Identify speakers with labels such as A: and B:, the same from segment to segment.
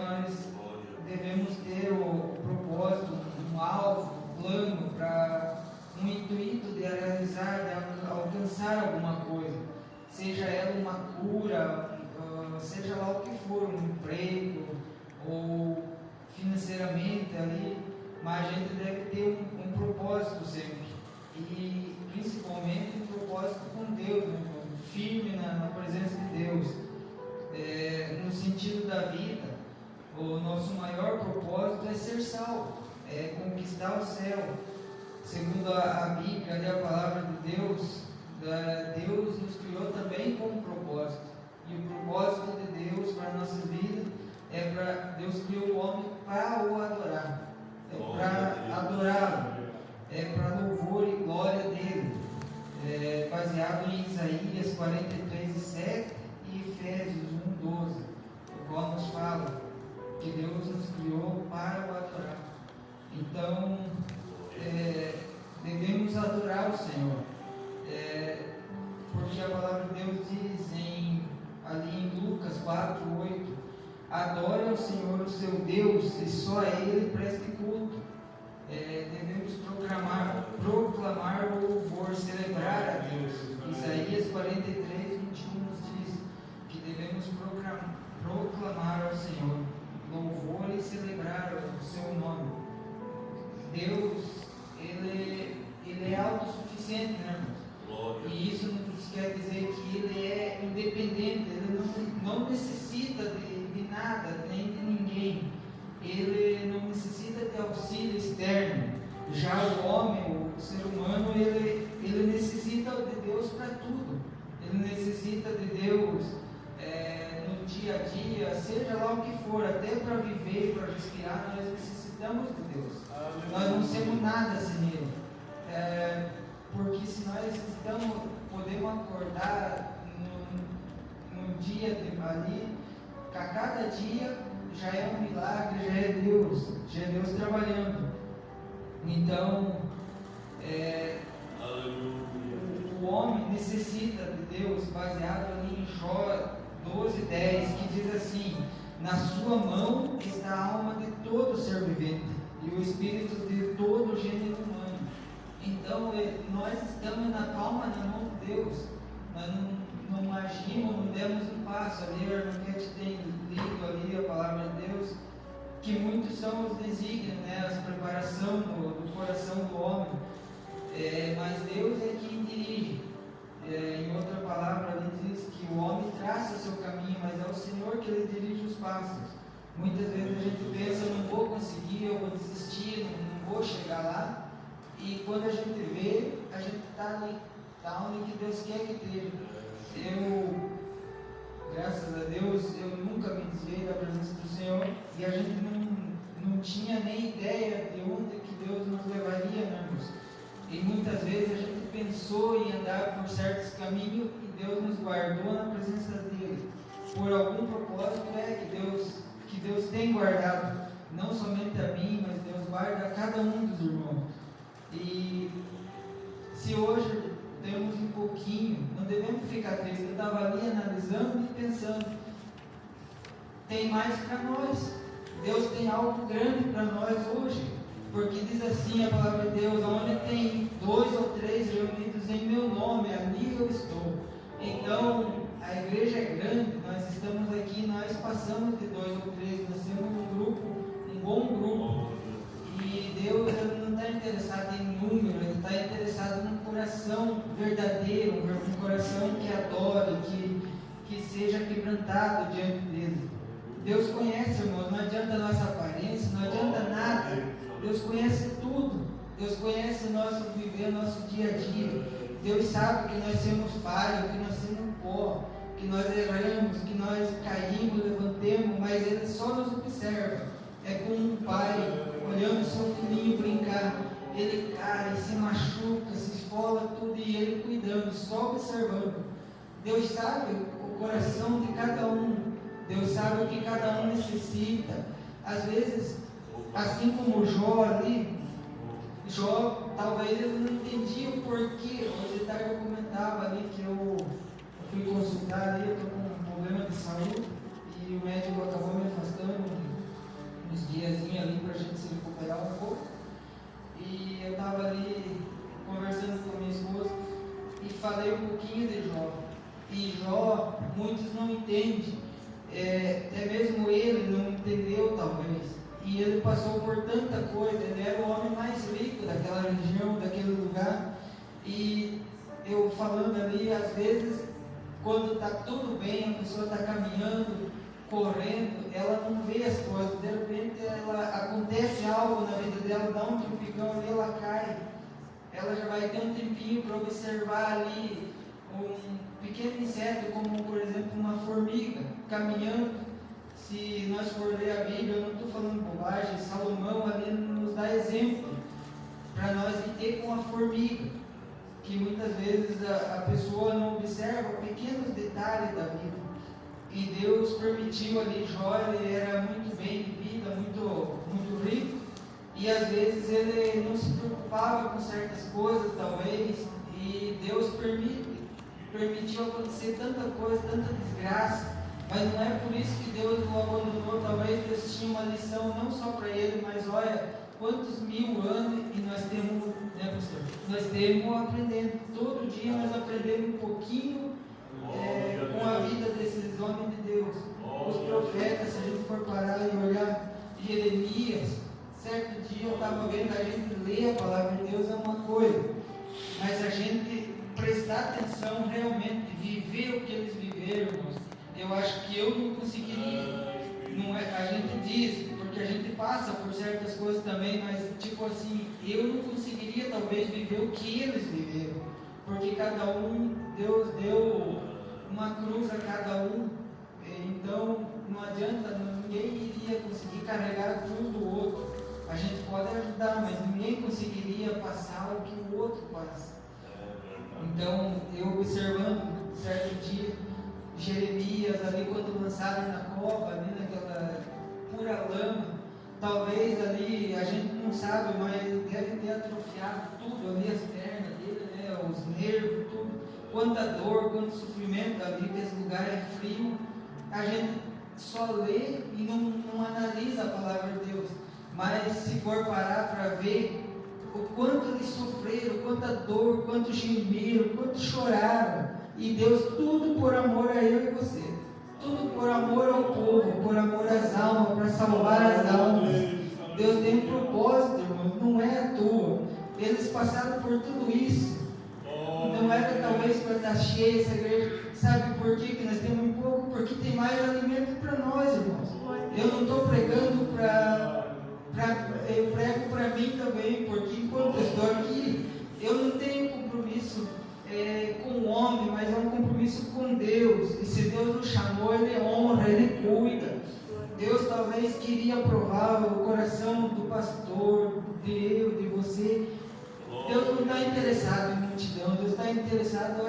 A: nós devemos ter o propósito, um alvo, um plano, um intuito de realizar, de alcançar alguma coisa, seja ela uma cura, seja lá o que for, um emprego ou financeiramente ali, mas a gente deve ter um propósito sempre, e principalmente um propósito com Deus, né? Firme na presença de Deus. No sentido da vida, o nosso maior propósito é ser salvo, é conquistar o céu. Segundo a Bíblia, ali, a palavra de Deus, Deus nos criou também com um propósito, e o propósito de Deus para a nossa vida é para Deus criou o homem para o adorar, para adorá-lo, para louvor e glória dele, baseado em Isaías 43:7 e Efésios 1:12, o qual nos fala que Deus nos criou para o adorar. Então, devemos adorar o Senhor, porque a palavra de Deus diz ali em Lucas 4:8: adore ao Senhor o seu Deus e só a Ele preste culto. Devemos proclamar o louvor, celebrar a Deus. Isaías 43:21 nos diz que devemos proclamar ao Senhor louvor e celebrar o seu nome. Deus, Ele é autossuficiente, né, irmãos? E isso nos quer dizer que Ele é independente, Ele não necessita de nada, nem de ninguém. Ele não necessita de auxílio externo. Já o homem, o ser humano, ele necessita de Deus para tudo. Ele necessita de Deus no dia a dia, seja lá o que for, até para viver, para respirar, nós necessitamos de Deus. Nós não somos nada sem Ele. Porque se nós podemos acordar no dia ali, a cada dia já é um milagre, já é Deus trabalhando. Então, o homem necessita de Deus, baseado ali em Jó 12:10, que diz assim: na sua mão está a alma de todo ser vivente e o espírito de todo gênero humano. Então, nós estamos na palma da mão de Deus. Nós não agimos, não demos um passo. Ali a irmã Kate tem lido ali a palavra de Deus, que muitos são os desígnios, né, a preparação do coração do homem, mas Deus é quem dirige. Em outra palavra, ele diz que o homem traça o seu caminho, mas é o Senhor que ele dirige os passos. Muitas vezes a gente pensa: eu não vou conseguir, eu vou desistir, não vou chegar lá, e quando a gente vê, a gente está ali, está onde que Deus quer que esteja. Graças a Deus, eu nunca me desviei da presença do Senhor, e a gente não tinha nem ideia de onde que Deus nos levaria, né, irmãos? E muitas vezes a gente pensou em andar por certos caminhos e Deus nos guardou na presença dele. Por algum propósito que Deus tem guardado, não somente a mim, mas Deus guarda a cada um dos irmãos. E se hoje temos um pouquinho, não devemos ficar tristes. Eu estava ali analisando e pensando: tem mais para nós. Deus tem algo grande para nós hoje. Porque diz assim a palavra de Deus: onde tem 2 ou 3 reunidos em meu nome, ali eu estou. Então, a igreja é grande, nós estamos aqui, nós passamos de 2 ou 3, nós temos um grupo, um bom grupo. E Deus, ele não está interessado em número, ele está interessado num coração verdadeiro, um coração que adore, que seja quebrantado diante dele. Deus conhece, irmãos, não adianta a nossa aparência, não adianta nada. Deus conhece tudo. Deus conhece o nosso viver, o nosso dia a dia. Deus sabe que nós somos falhos, que nós somos pó, que nós erramos, que nós caímos, levantemos, mas Ele só nos observa. É como um pai olhando seu filhinho brincar. Ele cai, se machuca, se esfola tudo, e ele cuidando, só observando. Deus sabe o coração de cada um. Deus sabe o que cada um necessita. Às vezes, assim como Jó ali, Jó talvez ele não entendia o porquê. Hoje de tarde eu comentava ali que eu fui consultar ali, eu estou com um problema de saúde e o médico acabou me afastando por tanta coisa. Ele era o homem mais rico daquela região, daquele lugar. E eu falando ali, às vezes, quando está tudo bem, a pessoa está caminhando, correndo, ela não vê as coisas. De repente, acontece algo na vida dela, dá um tropicão ali, ela cai. Ela já vai ter um tempinho para observar ali um pequeno inseto, como por exemplo uma formiga caminhando. Se nós for ler a Bíblia, eu não estou falando bobagem, Salomão ali nos dá exemplo para nós de ter com a formiga, que muitas vezes a pessoa não observa pequenos detalhes da vida. E Deus permitiu ali, Jó, ele era muito bem de vida, muito rico, e às vezes ele não se preocupava com certas coisas, talvez, e Deus permitiu acontecer tanta coisa, tanta desgraça, mas não é por isso que Deus o abandonou. Talvez Deus tinha uma lição não só para ele, mas olha, quantos 1000 anos e nós temos, né, pastor? Nós temos aprendendo, todo dia nós aprendemos um pouquinho com a vida desses homens de Deus. Os profetas, se a gente for parar e olhar Jeremias, certo dia eu estava vendo, a gente ler a palavra de Deus é uma coisa, mas a gente prestar atenção realmente, viver o que eles viveram, irmãos, eu acho que eu não conseguiria. Não é, a gente diz, porque a gente passa por certas coisas também, mas tipo assim, eu não conseguiria talvez viver o que eles viveram, porque cada um, Deus deu uma cruz a cada um, então não adianta, ninguém iria conseguir carregar a cruz do outro. A gente pode ajudar, mas ninguém conseguiria passar o que o outro passa. Então, eu observando certo dia Jeremias ali, quando lançaram na cova, ali naquela pura lama, talvez ali, a gente não sabe, mas deve ter atrofiado tudo ali, as pernas dele, né, os nervos, tudo. Quanta dor, quanto sofrimento ali, que esse lugar é frio. A gente só lê e não analisa a palavra de Deus. Mas se for parar para ver o quanto eles sofreram, quanta dor, quanto gemeram, quanto choraram, e Deus, tudo por amor a eu e você, tudo por amor ao povo, por amor às almas, para salvar as almas. Deus tem um propósito, irmão, não é à toa. Eles passaram por tudo isso. Não era talvez para estar cheia essa igreja. Sabe por quê? Que nós temos um pouco? Porque tem mais alimento para nós, irmãos. Eu não estou pregando eu prego para mim também, porque enquanto eu estou aqui, eu não tenho compromisso com o homem, mas é um compromisso com Deus. E se Deus nos chamou, Ele honra, Ele cuida. Deus talvez queria provar o coração do pastor, de eu, de você. Deus não está interessado em multidão, Deus está interessado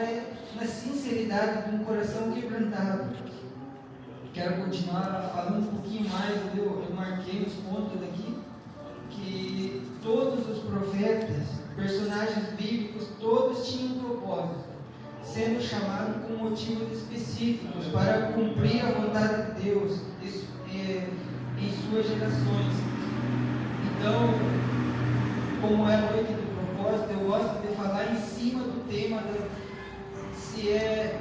A: na sinceridade de um coração quebrantado. Quero continuar falando um pouquinho mais, eu marquei os pontos aqui, que todos os profetas, personagens bíblicos, todos tinham um propósito, sendo chamados com motivos específicos para cumprir a vontade de Deus em suas gerações. Então, como é a noite do propósito, eu gosto de falar em cima do tema, se é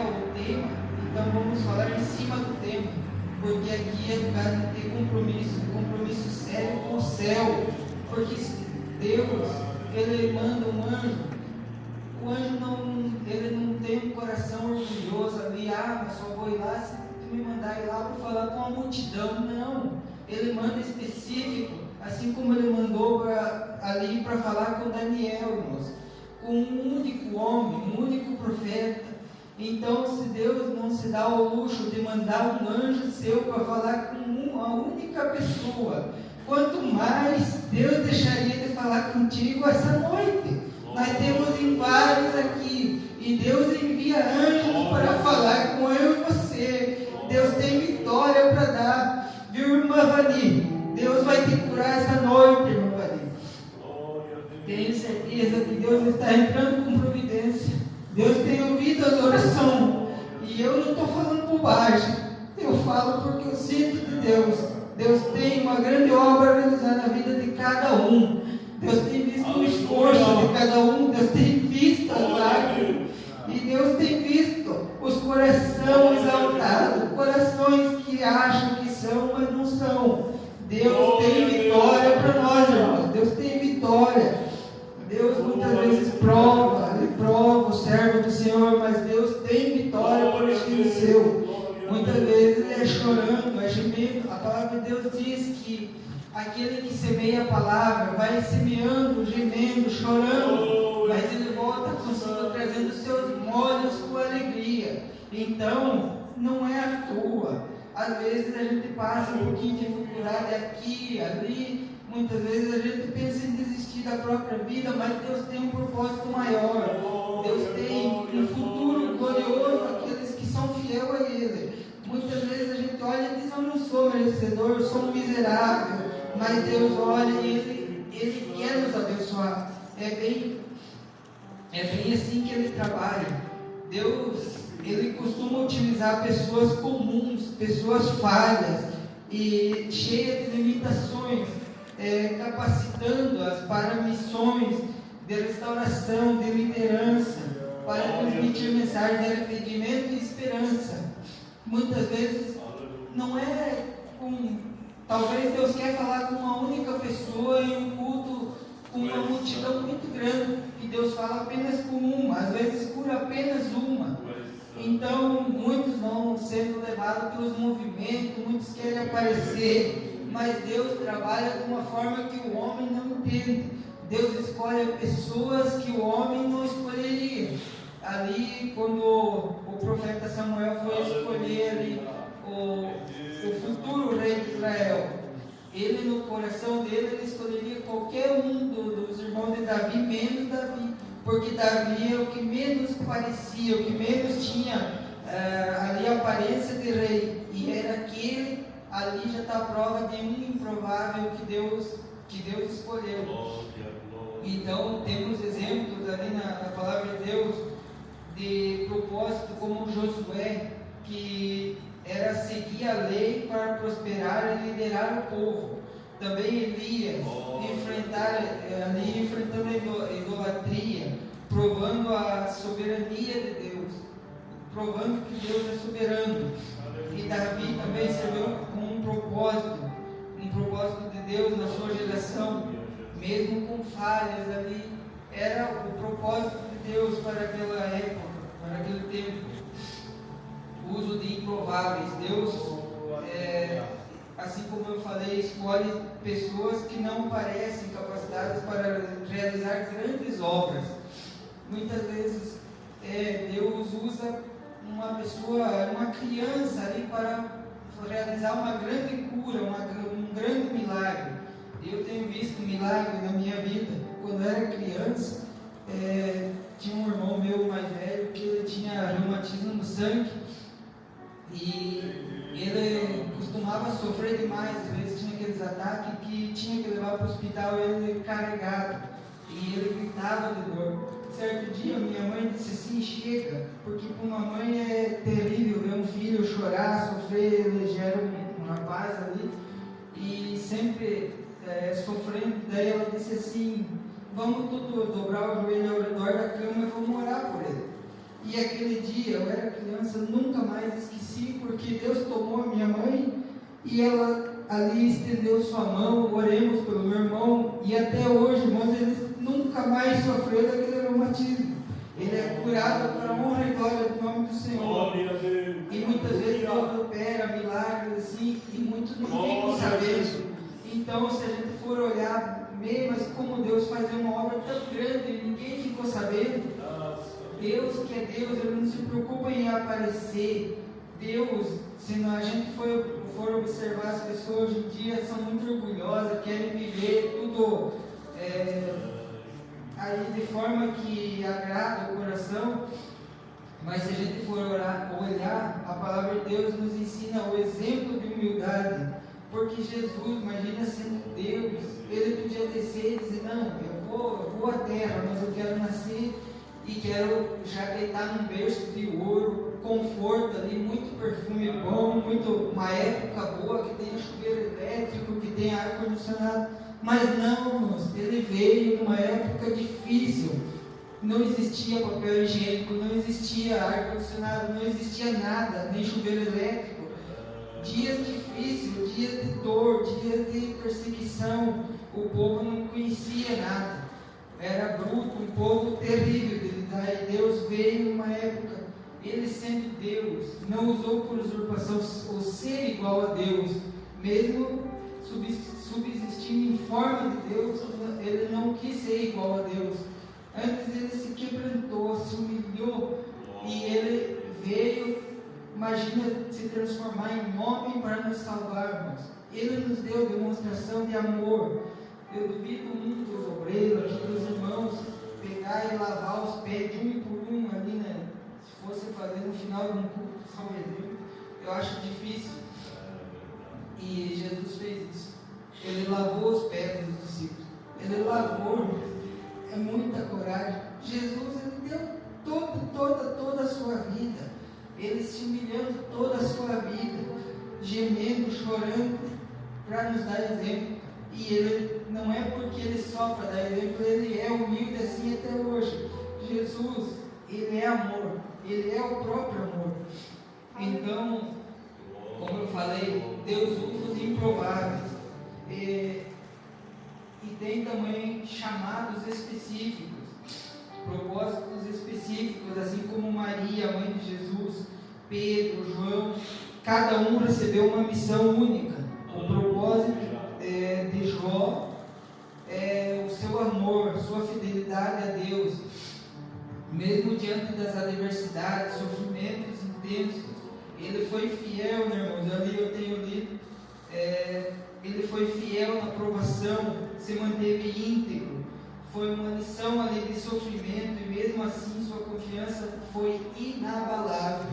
A: o tema, então vamos falar em cima do tema, porque aqui é lugar de ter compromisso sério com o céu, porque Deus, Ele manda um anjo, o anjo ele não tem um coração orgulhoso ali, mas só vou ir lá se tu me mandar ir lá para falar com a multidão. Não, Ele manda específico, assim como Ele mandou ali para falar com Daniel, irmãos, com um único homem, um único profeta. Então, se Deus não se dá ao luxo de mandar um anjo seu para falar com uma única pessoa, quanto mais Deus deixaria de falar contigo essa noite. Nós temos em vários aqui, e Deus envia anjos para falar com eu e você. Deus tem vitória para dar, viu, irmã Vani? Deus vai te curar essa noite, irmã Vani. Tenho certeza que Deus está entrando com providência. Deus tem ouvido as orações, e eu não estou falando bobagem, eu falo porque eu sinto de Deus. Deus tem uma grande obra a realizar na vida de cada um. Deus tem visto o esforço de cada um, Deus tem visto as lágrimas, e Deus tem visto os corações exaltados, corações que acham que são, mas não são. Deus tem vitória. gemendo. A palavra de Deus diz que aquele que semeia a palavra vai semeando, gemendo, chorando, mas ele volta consigo trazendo seus molhos com alegria. Então, não é à toa. Às vezes a gente passa um pouquinho de dificuldade aqui, ali. Muitas vezes a gente pensa em desistir da própria vida, mas Deus tem um propósito maior. Deus tem um futuro glorioso àqueles que são fiéis a Ele. Muitas vezes a gente olha e diz: eu não sou merecedor, eu sou um miserável. Mas Deus olha e Ele quer nos abençoar. É bem assim que Ele trabalha. Deus, Ele costuma utilizar pessoas comuns, pessoas falhas e cheias de limitações, capacitando-as para missões de restauração, de liderança, para transmitir mensagem de arrependimento e esperança. Muitas vezes não é com... Talvez Deus quer falar com uma única pessoa em um culto com uma multidão muito grande, e Deus fala apenas com uma, às vezes por apenas uma. Então, muitos vão sendo levados pelos movimentos, muitos querem aparecer, mas Deus trabalha de uma forma que o homem não entende. Deus escolhe pessoas que o homem não escolheria. Ali, quando o profeta Samuel foi escolher ali o futuro rei de Israel, ele, no coração dele, ele escolheria qualquer um dos irmãos de Davi, menos Davi, porque Davi é o que menos parecia, o que menos tinha ali a aparência de rei, e era aquele. Ali já está a prova de um improvável que Deus escolheu. Então temos exemplos ali na palavra de Deus de propósito, como Josué, que era seguir a lei para prosperar e liderar o povo. Também Elias, enfrentando a idolatria, provando a soberania de Deus, provando que Deus é soberano. E Davi também serviu com um propósito de Deus na sua geração, mesmo com falhas ali. Era o propósito de Deus para aquela época, para aquele tempo. O uso de improváveis. Deus, assim como eu falei, escolhe pessoas que não parecem capacitadas para realizar grandes obras. Muitas vezes Deus usa uma pessoa, uma criança ali para realizar uma grande cura, um grande milagre. Eu tenho visto milagre na minha vida. Quando eu era criança, tinha um irmão meu mais velho que ele tinha reumatismo no sangue, e ele costumava sofrer demais. Às vezes tinha aqueles ataques que tinha que levar para o hospital ele carregado, e ele gritava de dor. Certo dia minha mãe disse assim: chega, porque para uma mãe é terrível ver um filho chorar, sofrer. Ele gera um rapaz ali e sempre sofrendo. Daí ela disse assim: vamos tudo dobrar o joelho ao redor da cama e vamos orar por ele. E aquele dia, eu era criança, nunca mais esqueci, porque Deus tomou a minha mãe e ela ali estendeu sua mão, oremos pelo meu irmão, e até hoje, irmãos, ele nunca mais sofreu daquele reumatismo. Ele é curado para a honra e glória do nome do Senhor. E muitas vezes Deus opera milagres assim, e muitos não ficam sabendo. Então, se a gente for olhar, mas como Deus faz uma obra tão grande e ninguém ficou sabendo. Deus, que é Deus, Ele não se preocupa em aparecer. Deus, se a gente for observar, as pessoas hoje em dia são muito orgulhosas, querem viver tudo aí de forma que agrada o coração. Mas se a gente for olhar, a palavra de Deus nos ensina o exemplo de humildade. Porque Jesus, imagina sendo Deus, Ele podia descer e dizer: não, eu vou à terra, mas eu quero nascer e quero já deitar num berço de ouro, conforto ali, muito perfume bom, uma época boa, que tenha chuveiro elétrico, que tenha ar-condicionado. Mas não, irmãos, ele veio numa época difícil. Não existia papel higiênico, não existia ar-condicionado, não existia nada, nem chuveiro elétrico. Dias difíceis, dias de dor, dias de perseguição. O povo não conhecia nada. Era bruto, um povo terrível de lidar, e Deus veio numa época Ele sendo Deus, não usou por usurpação o ser igual a Deus, mesmo subsistindo em forma de Deus, ele não quis ser igual a Deus. Antes ele se quebrantou, se humilhou, e ele veio, imagina, se transformar em homem para nos salvarmos. Ele nos deu demonstração de amor. Eu duvido muito dos obreiros, aqui dos irmãos, pegar e lavar os pés de um por um ali, né? Se fosse fazer no final de um culto, só um exemplo, eu acho difícil. E Jesus fez isso. Ele lavou os pés dos discípulos. Ele lavou. É muita coragem. Jesus, ele deu toda a sua vida. Ele se humilhando toda a sua vida, gemendo, chorando, para nos dar exemplo. E ele não é porque ele só para dar exemplo, ele é humilde assim até hoje. Jesus, ele é amor, ele é o próprio amor. Então, como eu falei, Deus usa os improváveis. E tem também chamados específicos, propósitos específicos, assim como Maria, mãe de Jesus, Pedro, João, cada um recebeu uma missão única. O propósito de Jó é o seu amor, sua fidelidade a Deus, mesmo diante das adversidades, sofrimentos intensos. Ele foi fiel, né, irmãos? Ali eu tenho lido. Ele foi fiel na provação, se manteve íntegro. Foi uma lição ali de sofrimento e mesmo assim sua confiança foi inabalável.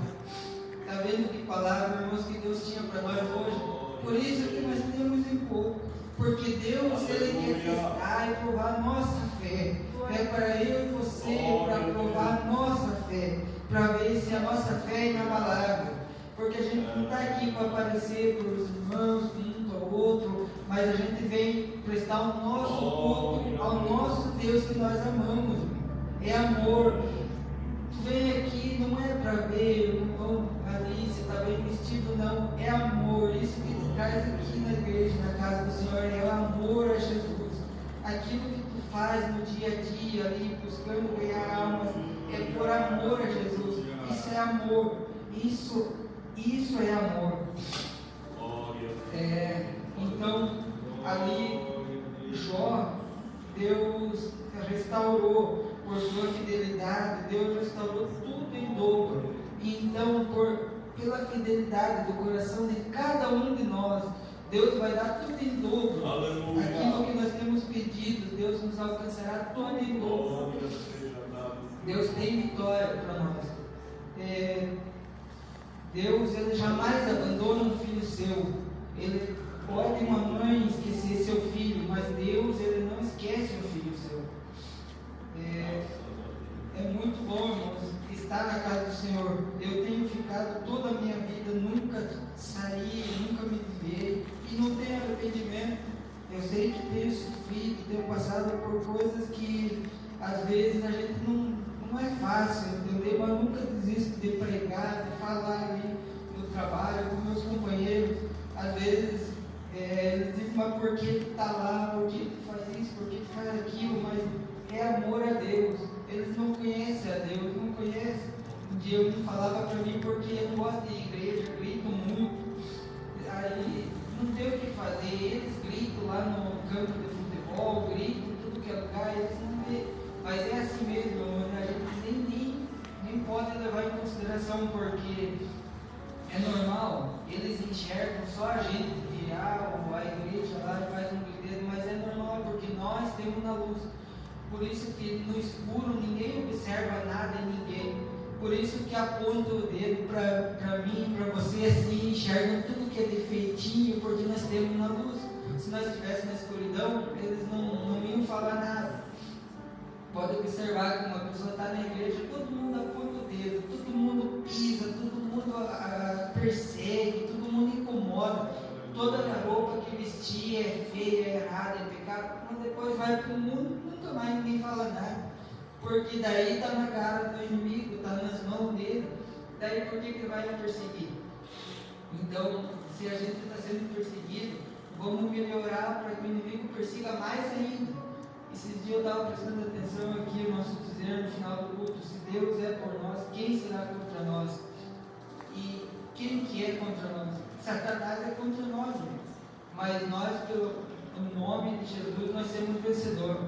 A: Está vendo que palavra, irmãos, que Deus tinha para nós hoje? Por isso que nós temos em pouco. Porque Deus, Ele quer testar e provar a nossa fé. É para eu e você, para provar a nossa fé. Para ver se a nossa fé é inabalável. Porque a gente não está aqui para aparecer para os irmãos, um ao outro, mas a gente vem prestar o nosso culto ao nosso Deus que nós amamos. É amor. Tu vem aqui não é para ver o irmão ali, se está bem vestido, não. É amor. Isso que te traz aqui na igreja, na casa do Senhor, é o amor a Jesus. Aquilo que tu faz no dia a dia ali, buscando ganhar almas, é por amor a Jesus. Isso é amor. Isso é amor. Então, ali, Jó, Deus restaurou por sua fidelidade, Deus restaurou tudo em dobro. E então, pela fidelidade do coração de cada um de nós, Deus vai dar tudo em dobro. Aleluia. Aquilo que nós temos pedido, Deus nos alcançará tudo em dobro. Deus tem vitória para nós. Deus, Ele jamais abandona um filho seu. Ele pode uma mãe esquecer seu filho, mas Deus, Ele não esquece um filho seu. É muito bom, irmãos, estar na casa do Senhor. Eu tenho ficado toda a minha vida, nunca saí, nunca me desviei, e não tenho arrependimento. Eu sei que tenho sofrido, tenho passado por coisas que às vezes a gente não é fácil, entendeu? Mas eu nunca desisto de pregar, de falar ali no trabalho com meus companheiros. Às vezes eles dizem, mas por que tu está lá? Por que tu faz isso? Por que tu faz aquilo? Mas é amor a Deus. Eles não conhecem a Deus, não conhecem. Um dia um falava para mim, porque eu não gosto de igreja, grito muito. Aí não tem o que fazer. Eles gritam lá no campo de futebol, gritam em tudo que é lugar, eles não vê. Mas é assim mesmo, a gente nem pode levar em consideração, porque é normal, eles enxergam só a gente que a igreja lá faz um griteiro, mas é normal porque nós temos na luz. Por isso que no escuro ninguém observa nada em ninguém. Por isso que aponta o dedo para mim, para você, assim, enxergam tudo que é defeitinho, porque nós temos na luz. Se nós estivéssemos na escuridão, eles não iam falar nada. Pode observar que uma pessoa está na igreja, todo mundo aponta o dedo, todo mundo pisa, todo mundo persegue, todo mundo incomoda. Toda a roupa que vestia é feia, é errada, é pecado. Mas depois vai para o mundo, nunca mais ninguém fala nada. Porque daí está na cara do inimigo, está nas mãos dele. Daí por que vai nos perseguir? Então, se a gente está sendo perseguido, vamos melhorar para que o inimigo persiga mais ainda. Esses dias eu estava prestando atenção aqui, o nosso dizer no final do culto: se Deus é por nós, quem será contra nós? E quem que é contra nós? Satanás é contra nós, irmãos. Mas nós, pelo nome de Jesus, nós temos vencedor.